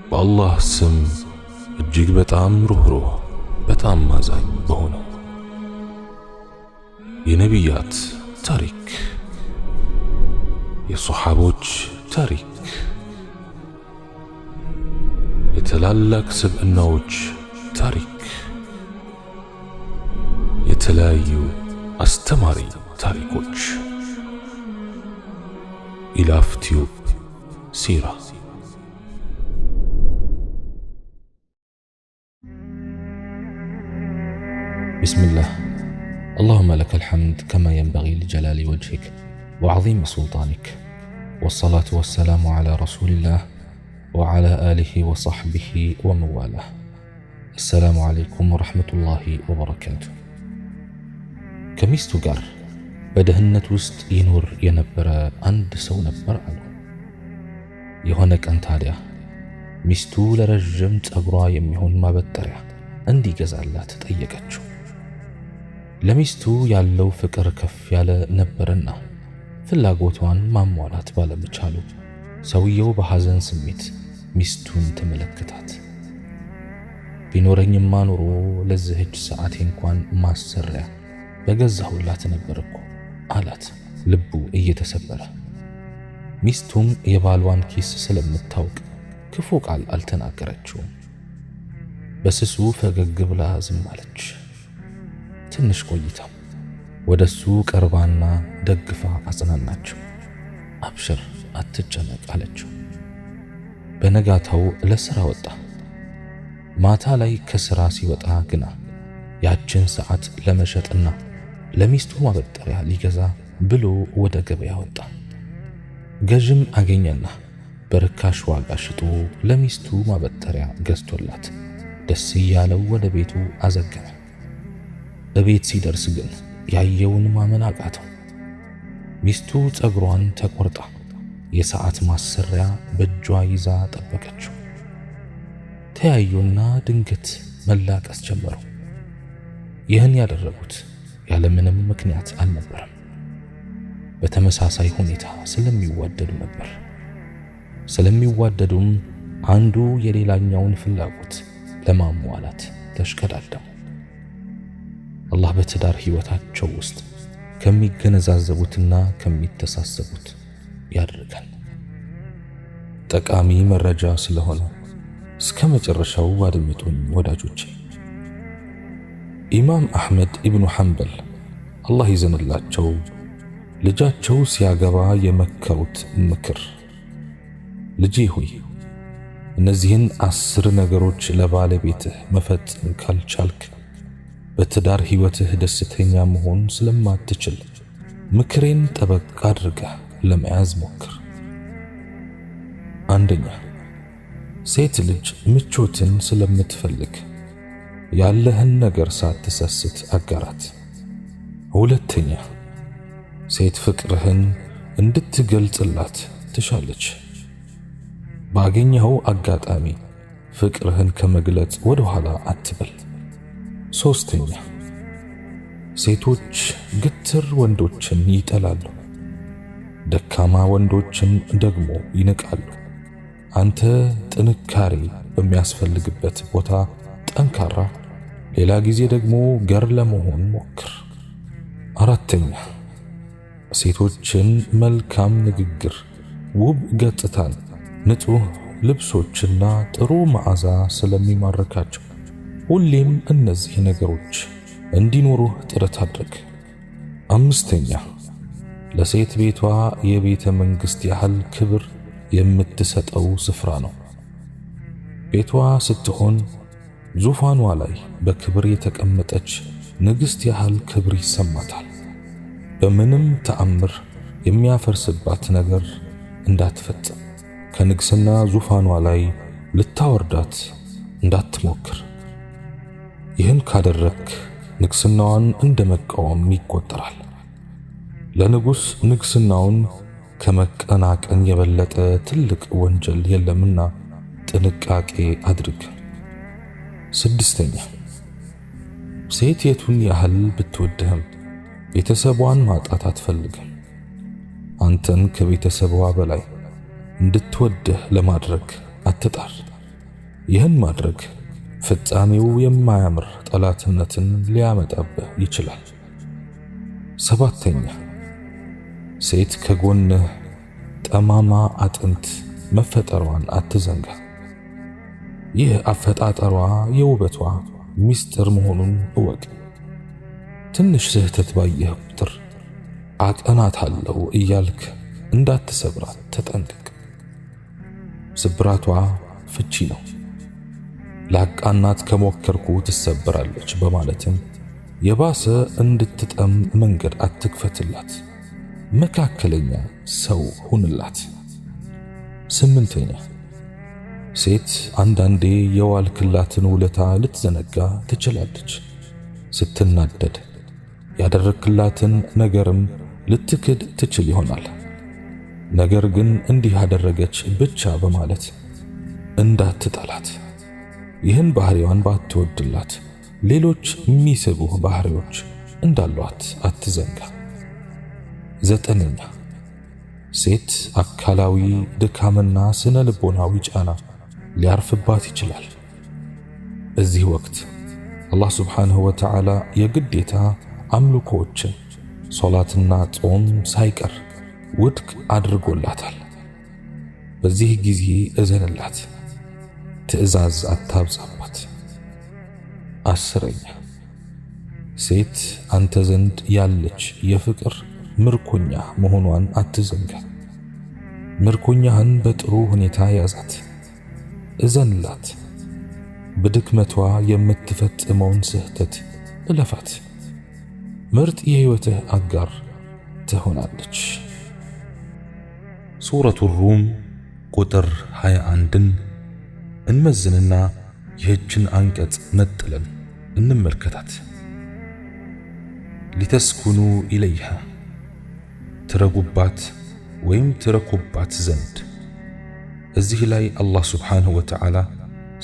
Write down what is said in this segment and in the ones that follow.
በአላህ ስም እጅግ በጣም ሩህሩህ በጣም አዛኝ በሆነው የነቢያት ታሪክ የሶሐቦች ታሪክ የታላላቅ ስብዕናዎች ታሪክ የተለያዩ አስተማሪ ታሪኮች ኢላፍ ቲዩብ ሲራ بسم الله اللهم لك الحمد كما ينبغي لجلال وجهك وعظيم سلطانك والصلاة والسلام على رسول الله وعلى آله وصحبه ومواله السلام عليكم ورحمة الله وبركاته ከሚስቱ ጋር በደህንነት ውስጥ ይኖር የነበረ አንድ ሰው ነበር አሉ። የሆነ ቀን ታዲያ ሚስቱ ለረጅም ጸጉሯ የሚሆን ማበጠሪያ እንዲገዛላት ጠየቀችው። ለሚስቱ ያለው ፍቅር ከፍ ያለ ነበርና ፍላጎቷን ማሟላት ባለመቻሉ ሰውየው በሐዘን ስሜት ሚስቱን ተመለከታት። ቢኖረኝማ ኑሮ ለዚህች ሰዓቴ እንኳን ማሰሪያ በገዛሁላት ነበርኩ አላት፣ ልቡ እየተሰበረ። ሚስቱም የባሏን ኪስ ስለምታውቅ ክፉ ቃል አልተናገረችውም። በስሱ ፈገግ ብላ ዝም አለች። ትንሽ ቆይታ ወደሱ ቀርባና ደግፋ አጽናናችው። አብሽር አትጨነቅ አለችው። በነጋታው ለሥራ ወጣ። ማታ ላይ ከሥራ ሲወጣ ግና ያችን ሰዓት ለመሸጥና ለሚስቱ ማበጠሪያ ሊገዛ ብሎ ወደ ገበያ ወጣ። ገዥም አገኘና በርካሽ ዋጋ ሽጦ ለሚስቱ ማበጠሪያ ገዝቶላት ደስ እያለው ወደ ቤቱ አዘገመ። እቤት ሲደርስ ግን ያየውን ማመን አቃተው። ሚስቱ ጸጉሯን ተቆርጣ የሰዓት ማሰሪያ በእጇ ይዛ ጠበቀችው። ተያዩና ድንገት መላቀስ ጀመሩ። ይህን ያደረጉት ያለምንም ምክንያት አልነበረም። በተመሳሳይ ሁኔታ ስለሚዋደዱ ነበር። ስለሚዋደዱም አንዱ የሌላኛውን ፍላጎት ለማሟላት ተሽቀዳደሙ። አላህ በትዳር ሕይወታቸው ውስጥ ከሚገነዛዘቡትና ከሚተሳሰቡት ያድርገን። ጠቃሚ መረጃ ስለሆነ እስከ መጨረሻው አድምጡኝ ወዳጆቼ። ኢማም አሕመድ ኢብኑ ሐንበል አላህ ይዘንላቸው ልጃቸው ሲያገባ የመከሩት ምክር፣ ልጄ ሆይ እነዚህን 10 ነገሮች ለባለቤትህ መፈጸም ካልቻልክ በትዳር ሕይወትህ ደስተኛ መሆን ስለማትችል ምክሬን ጠበቅ አድርገህ ለመያዝ ሞክር። አንደኛ፣ ሴት ልጅ ምቾትን ስለምትፈልግ ያለህን ነገር ሳትሰስት አጋራት። ሁለተኛ፣ ሴት ፍቅርህን እንድትገልጽላት ትሻለች። ባገኘኸው አጋጣሚ ፍቅርህን ከመግለጽ ወደ ኋላ አትበል። ሶስተኛ፣ ሴቶች ግትር ወንዶችን ይጠላሉ፣ ደካማ ወንዶችን ደግሞ ይንቃሉ። አንተ ጥንካሬ በሚያስፈልግበት ቦታ ጠንካራ፣ ሌላ ጊዜ ደግሞ ገር ለመሆን ሞክር። አራተኛ፣ ሴቶችን መልካም ንግግር፣ ውብ ገጽታን፣ ንጹህ ልብሶችና ጥሩ መዓዛ ስለሚማርካቸው ሁሌም እነዚህ ነገሮች እንዲኖሩህ ጥረት አድርግ። አምስተኛ፣ ለሴት ቤቷ የቤተ መንግሥት ያህል ክብር የምትሰጠው ስፍራ ነው። ቤቷ ስትሆን ዙፋኗ ላይ በክብር የተቀመጠች ንግሥት ያህል ክብር ይሰማታል። በምንም ተአምር የሚያፈርስባት ነገር እንዳትፈጽም፣ ከንግሥና ዙፋኗ ላይ ልታወርዳት እንዳትሞክር። ይህን ካደረክ ንግሥናዋን እንደ መቃወም ይቆጠራል። ለንጉሥ ንግሥናውን ከመቀናቀን የበለጠ ትልቅ ወንጀል የለምና ጥንቃቄ አድርግ። ስድስተኛ፣ ሴት የቱን ያህል ብትወድህም ቤተሰቧን ማጣት አትፈልግም። አንተን ከቤተሰቧ በላይ እንድትወድህ ለማድረግ አትጣር። ይህን ማድረግ ፍጻሜው የማያምር ጠላትነትን ሊያመጣብህ ይችላል። 7ኛ ሴት ከጎንህ ጠማማ አጥንት መፈጠሯን አትዘንጋ። ይህ አፈጣጠሯ የውበቷ ሚስጥር መሆኑን እወቅ። ትንሽ ስህተት ባየህ ቁጥር አቀናታለሁ እያልክ እንዳትሰብራት ተጠንቀቅ። ስብራቷ ፍቺ ነው። ላቃናት ከሞከርኩ ትሰበራለች በማለትም የባሰ እንድትጠም መንገድ አትክፈትላት። መካከለኛ ሰው ሁንላት። 8ኛ ሴት አንዳንዴ የዋልክላትን ውለታ ልትዘነጋ ትችላለች። ስትናደድ ያደረክላትን ነገርም ልትክድ ትችል ይሆናል። ነገር ግን እንዲህ አደረገች ብቻ በማለት እንዳትጠላት። ይህን ባህሪዋን ባትወድላት ሌሎች የሚስቡህ ባህሪዎች እንዳሏት አትዘንጋ። 9ኛ ሴት አካላዊ ድካምና ስነ ልቦናዊ ጫና ሊያርፍባት ይችላል። በዚህ ወቅት አላህ ሱብሓነሁ ወተዓላ የግዴታ አምልኮችን ሶላትና ጾም ሳይቀር ውድቅ አድርጎላታል። በዚህ ጊዜ እዘንላት፣ ትዕዛዝ አታብዛባት። 10ኛ ሴት አንተ ዘንድ ያለች የፍቅር ምርኮኛ መሆኗን አትዘንጋ። ምርኮኛህን በጥሩ ሁኔታ ያዛት፣ እዘንላት። በድክመቷ የምትፈጽመውን ስህተት እለፋት። ምርጥ የህይወትህ አጋር ትሆናለች። ሱረቱ ሩም ቁጥር 21ን እንመዝንና ይህችን አንቀጽ ነጥለን እንመልከታት። ሊተስኩኑ ኢለይሃ ትረጉባት ወይም ትረኩባት ዘንድ። እዚህ ላይ አላህ ሱብሓነሁ ወተዓላ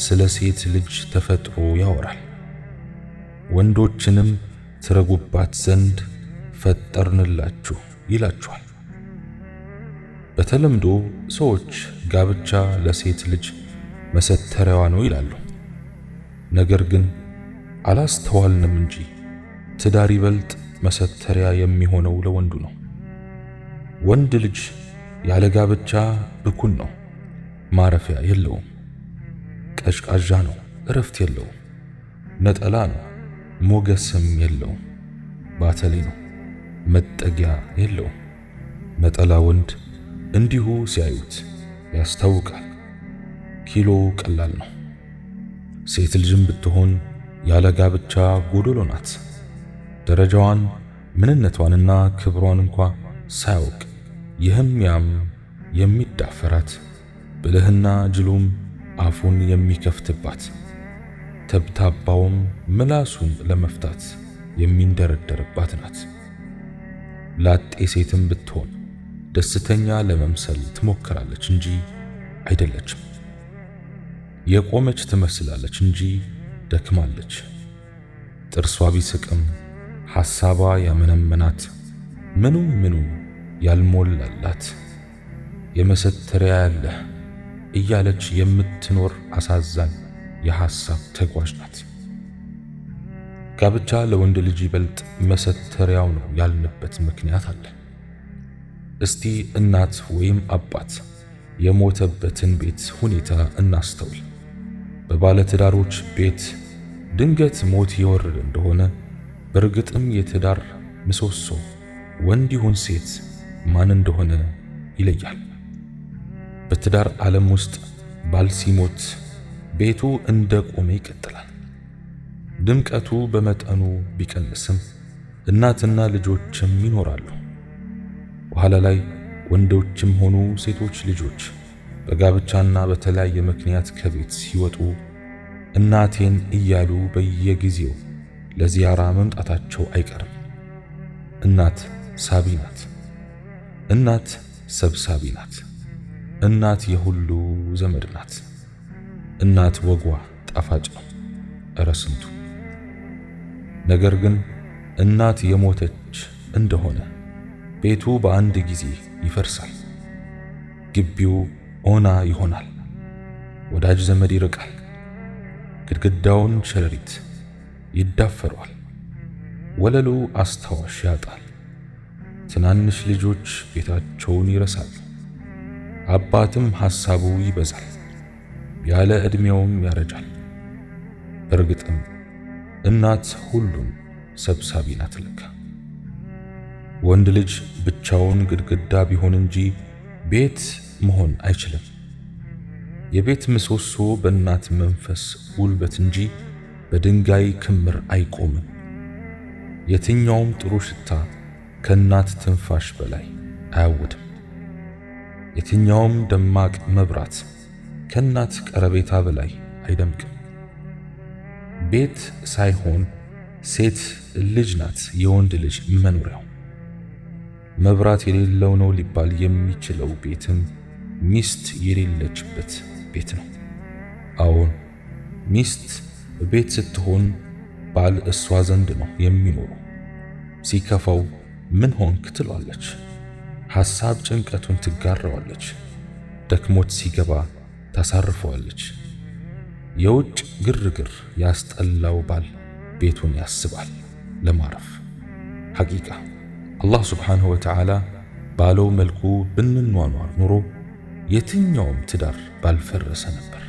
ስለ ሴት ልጅ ተፈጥሮ ያወራል። ወንዶችንም ትረጉባት ዘንድ ፈጠርንላችሁ ይላችኋል። በተለምዶ ሰዎች ጋብቻ ለሴት ልጅ መሰተሪያዋ ነው ይላሉ። ነገር ግን አላስተዋልንም እንጂ ትዳር ይበልጥ መሰተሪያ የሚሆነው ለወንዱ ነው። ወንድ ልጅ ያለ ጋብቻ ብኩን ነው፣ ማረፊያ የለውም። ቀዥቃዣ ነው፣ እረፍት የለውም። ነጠላ ነው፣ ሞገስም የለውም። ባተሌ ነው፣ መጠጊያ የለውም። ነጠላ ወንድ እንዲሁ ሲያዩት ያስታውቃል። ኪሎ ቀላል ነው። ሴት ልጅም ብትሆን ያለ ጋብቻ ጎዶሎ ናት። ደረጃዋን ምንነቷንና ክብሯን እንኳ ሳያውቅ ይህም ያም የሚዳፈራት ብልህና ጅሉም አፉን የሚከፍትባት ተብታባውም ምላሱን ለመፍታት የሚንደረደርባት ናት። ላጤ ሴትም ብትሆን ደስተኛ ለመምሰል ትሞክራለች እንጂ አይደለችም። የቆመች ትመስላለች እንጂ ደክማለች። ጥርሷ ቢስቅም ሐሳቧ ያመነመናት ምኑም ያልሞላላት የመሰተሪያ ያለህ እያለች የምትኖር አሳዛኝ የሐሳብ ተጓዥ ናት። ጋብቻ ለወንድ ልጅ ይበልጥ መሰተሪያው ነው ያልንበት ምክንያት አለ። እስቲ እናት ወይም አባት የሞተበትን ቤት ሁኔታ እናስተውል። በባለትዳሮች ቤት ድንገት ሞት የወረደ እንደሆነ በእርግጥም የትዳር ምሰሶ ወንድ ይሁን ሴት ማን እንደሆነ ይለያል። በትዳር ዓለም ውስጥ ባል ሲሞት ቤቱ እንደ ቆመ ይቀጥላል። ድምቀቱ በመጠኑ ቢቀንስም እናትና ልጆችም ይኖራሉ። በኋላ ላይ ወንዶችም ሆኑ ሴቶች ልጆች በጋብቻና በተለያየ ምክንያት ከቤት ሲወጡ እናቴን እያሉ በየጊዜው ለዚያራ መምጣታቸው አይቀርም። እናት ሳቢ ናት። እናት ሰብሳቢ ናት። እናት የሁሉ ዘመድ ናት። እናት ወጓ ጣፋጭ ነው፣ እረ ስንቱ። ነገር ግን እናት የሞተች እንደሆነ ቤቱ በአንድ ጊዜ ይፈርሳል። ግቢው ኦና ይሆናል። ወዳጅ ዘመድ ይርቃል። ግድግዳውን ሸረሪት ይዳፈረዋል። ወለሉ አስታዋሽ ያጣል። ትናንሽ ልጆች ቤታቸውን ይረሳሉ። አባትም ሐሳቡ ይበዛል፣ ያለ ዕድሜውም ያረጃል። በእርግጥም እናት ሁሉን ሰብሳቢ ናት ለካ። ወንድ ልጅ ብቻውን ግድግዳ ቢሆን እንጂ ቤት መሆን አይችልም። የቤት ምሰሶ በእናት መንፈስ ጉልበት እንጂ በድንጋይ ክምር አይቆምም። የትኛውም ጥሩ ሽታ ከእናት ትንፋሽ በላይ አያውድም። የትኛውም ደማቅ መብራት ከእናት ቀረቤታ በላይ አይደምቅም። ቤት ሳይሆን ሴት ልጅ ናት የወንድ ልጅ መኖሪያው። መብራት የሌለው ነው ሊባል የሚችለው ቤትም ሚስት የሌለችበት ቤት ነው። አዎን፣ ሚስት ቤት ስትሆን ባል እሷ ዘንድ ነው የሚኖረው። ሲከፋው ምን ሆንክ ትሏለች። ሐሳብ ጭንቀቱን ትጋራዋለች። ደክሞት ሲገባ ታሳርፈዋለች። የውጭ ግርግር ያስጠላው ባል ቤቱን ያስባል ለማረፍ። ሐቂቃ አላህ ሱብሓነሁ ወተዓላ ባለው መልኩ ብንኗኗር ኑሮ የትኛውም ትዳር ባልፈረሰ ነበር።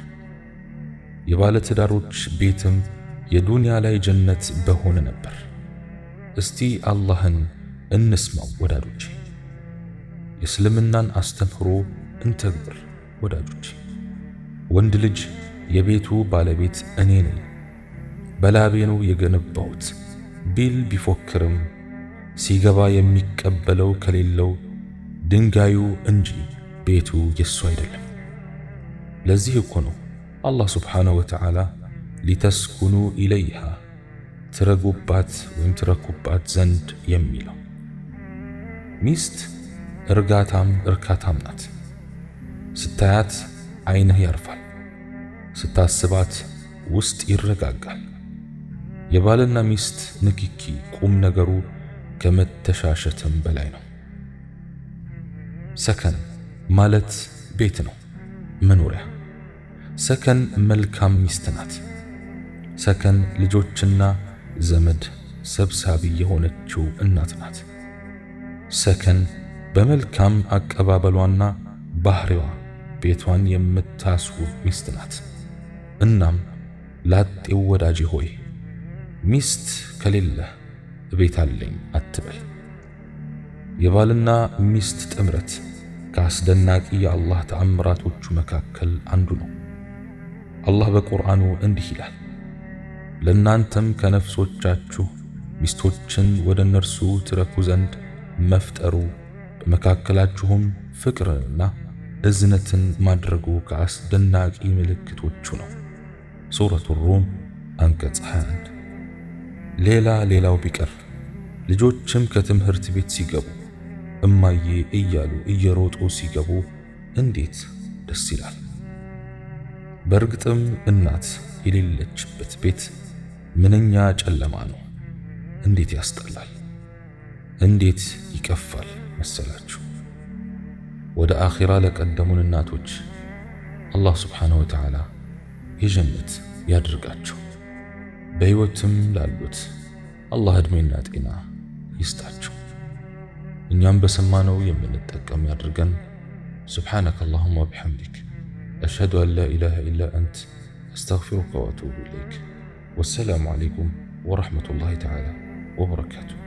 የባለ ትዳሮች ቤትም የዱንያ ላይ ጀነት በሆነ ነበር። እስቲ አላህን እንስማው ወዳጆቼ። የእስልምናን አስተምህሮ እንተግብር ወዳጆቼ። ወንድ ልጅ የቤቱ ባለቤት እኔ ነኝ፣ በላቤ ነው የገነባሁት ቢል ቢፎክርም ሲገባ የሚቀበለው ከሌለው ድንጋዩ እንጂ ቤቱ የሱ አይደለም። ለዚህ እኮ ነው አላህ ሱብሓነሁ ወተዓላ ሊተስኩኑ ኢለይሃ ትረጉባት ወይም ትረኩባት ዘንድ የሚለው። ሚስት እርጋታም እርካታም ናት። ስታያት ዓይንህ ያርፋል፣ ስታስባት ውስጥ ይረጋጋል። የባልና ሚስት ንክኪ ቁም ነገሩ ከመተሻሸትም በላይ ነው። ሰከን ማለት ቤት ነው፣ መኖሪያ። ሰከን መልካም ሚስት ናት። ሰከን ልጆችና ዘመድ ሰብሳቢ የሆነችው እናት ናት። ሰከን በመልካም አቀባበሏና ባህሪዋ ቤቷን የምታስውብ ሚስት ናት። እናም ላጤው ወዳጄ ሆይ ሚስት ከሌለህ ቤት አለኝ አትበል። የባልና ሚስት ጥምረት ከአስደናቂ የአላህ ተአምራቶቹ መካከል አንዱ ነው። አላህ በቁርአኑ እንዲህ ይላል፣ ለእናንተም ከነፍሶቻችሁ ሚስቶችን ወደ እነርሱ ትረኩ ዘንድ መፍጠሩ በመካከላችሁም ፍቅርንና እዝነትን ማድረጉ ከአስደናቂ ምልክቶቹ ነው። ሱረቱ ሩም አንቀጽ 21። ሌላው ቢቀር ልጆችም ከትምህርት ቤት ሲገቡ እማዬ እያሉ እየሮጡ ሲገቡ እንዴት ደስ ይላል! በእርግጥም እናት የሌለችበት ቤት ምንኛ ጨለማ ነው! እንዴት ያስጠላል! እንዴት ይቀፋል መሰላችሁ! ወደ አኺራ ለቀደሙን እናቶች አላህ ሱብሓነሁ ወተዓላ የጀነት ያድርጋቸው። በሕይወትም ላሉት አላህ ዕድሜና ጤና ይስጣቸው። እኛም በሰማነው የምንጠቀም ያድርገን። ሱብሓነከ አላሁመ ወቢሐምዲክ አሽሀዱ አን ላ ኢላሃ ኢላ አንት አስተግፊሩከ ወአቱቡ ኢለይክ። ወሰላሙ ዓለይኩም ወረሕመቱላሂ ተዓላ ወበረካቱሁ።